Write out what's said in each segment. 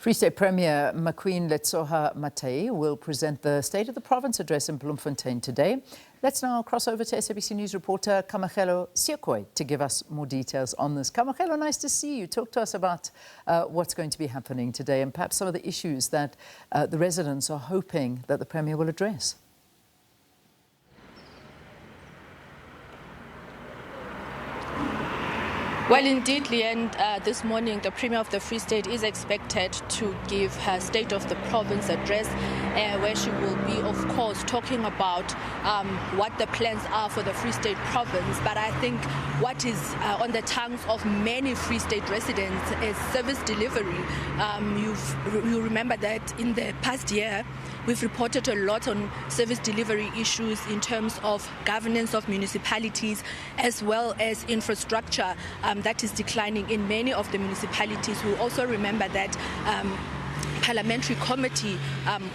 Free State Premier MaQueen Letsoha-Mathae will present the State of the Province address in Bloemfontein today. Let's now cross over to SABC News Reporter Kamogelo Seekoi to give us more details on this. Kamogelo, nice to see you. Talk to us about what's going to be happening today and perhaps some of the issues that the residents are hoping that the Premier will address. Well, indeed, Leanne, this morning the Premier of the Free State is expected to give her State of the Province address, where she will be, of course, talking about what the plans are for the Free State Province. But I think what is on the tongues of many Free State residents is service delivery. You remember that in the past year, we've reported a lot on service delivery issues in terms of governance of municipalities as well as infrastructure that is declining in many of the municipalities. We also remember that Parliamentary Committee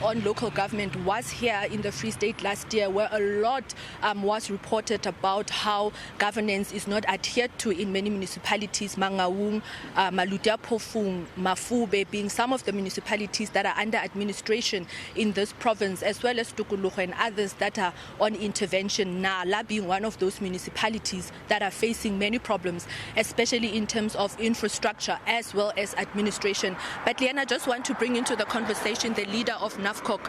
on Local Government was here in the Free State last year, where a lot was reported about how governance is not adhered to in many municipalities. Mangaung, Malutia-Phofung, Mafube being some of the municipalities that are under administration in this province, as well as Tukuluho and others that are on intervention. Nala being one of those municipalities that are facing many problems, especially in terms of infrastructure as well as administration. But Leanne, I just want to bring into the conversation the leader of NAFCOC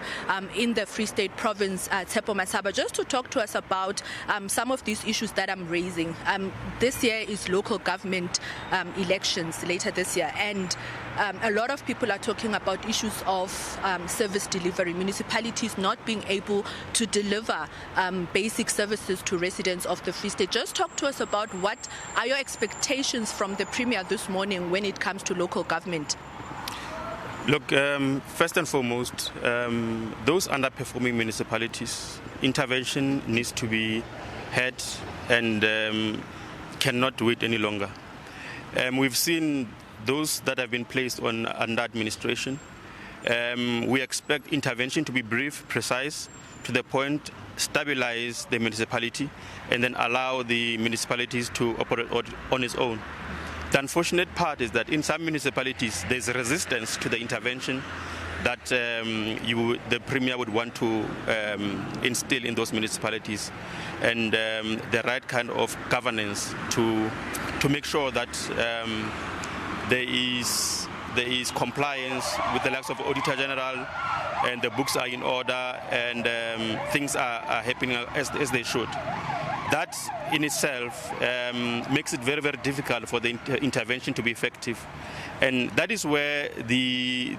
in the Free State Province, Tshepo Masaba, just to talk to us about some of these issues that I'm raising. This year is local government elections later this year, and a lot of people are talking about issues of service delivery, municipalities not being able to deliver basic services to residents of the Free State. Just talk to us about what are your expectations from the Premier this morning when it comes to local government. Look, first and foremost, those underperforming municipalities, intervention needs to be had and cannot wait any longer. We've seen those that have been placed under administration. We expect intervention to be brief, precise, to the point, stabilize the municipality, and then allow the municipalities to operate on its own. The unfortunate part is that in some municipalities there's resistance to the intervention that the Premier would want to instill in those municipalities, and the right kind of governance to make sure that there is compliance with the likes of Auditor General, and the books are in order, and things are happening as they should. That in itself makes it very, very difficult for the intervention to be effective. And that is where the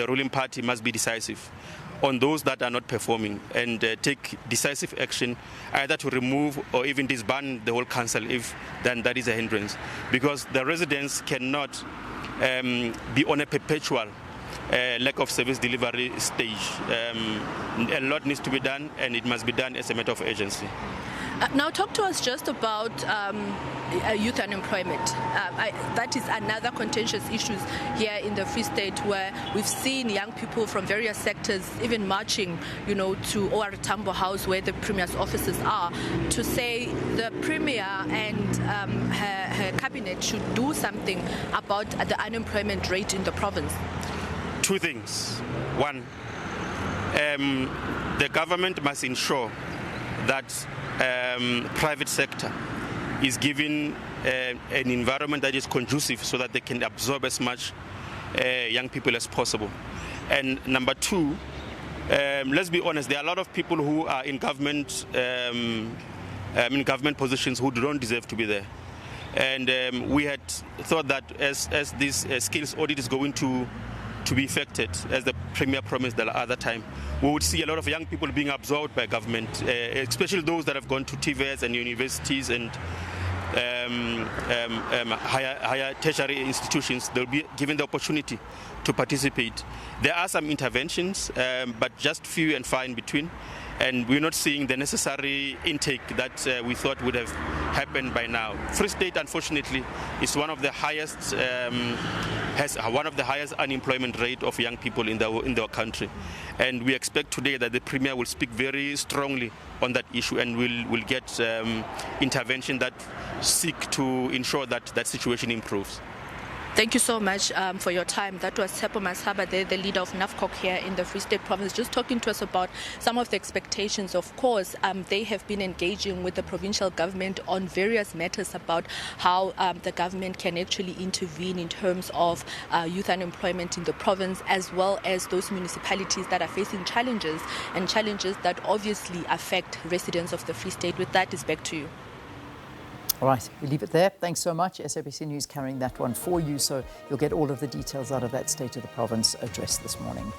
ruling party must be decisive on those that are not performing and take decisive action, either to remove or even disband the whole council if then that is a hindrance. Because the residents cannot be on a perpetual lack of service delivery stage. A lot needs to be done, and it must be done as a matter of urgency. Now talk to us just about youth unemployment. That is another contentious issue here in the Free State, where we've seen young people from various sectors even marching, to OR Tambo House, where the Premier's offices are, to say the Premier and her cabinet should do something about the unemployment rate in the province. Two things. One, the government must ensure that private sector is given an environment that is conducive so that they can absorb as much young people as possible. And number two, let's be honest, there are a lot of people who are in government positions who don't deserve to be there. And we had thought that as this skills audit is going to be effected, as the Premier promised the other time, we would see a lot of young people being absorbed by government, especially those that have gone to TVETs and universities and higher tertiary institutions. They'll be given the opportunity to participate. There are some interventions, but just few and far in between. And we're not seeing the necessary intake that we thought would have happened by now. Free State, unfortunately, is one of the highest, has one of the highest unemployment rate of young people in the country. And we expect today that the Premier will speak very strongly on that issue, and will get intervention that seek to ensure that that situation improves. Thank you so much for your time. That was SOPA Mathae, the leader of NAFCOC here in the Free State Province, just talking to us about some of the expectations. Of course, they have been engaging with the provincial government on various matters about how the government can actually intervene in terms of youth unemployment in the province, as well as those municipalities that are facing challenges that obviously affect residents of the Free State. With that, it's back to you. All right, we leave it there. Thanks so much. SABC News carrying that one for you, so you'll get all of the details out of that State of the Province address this morning.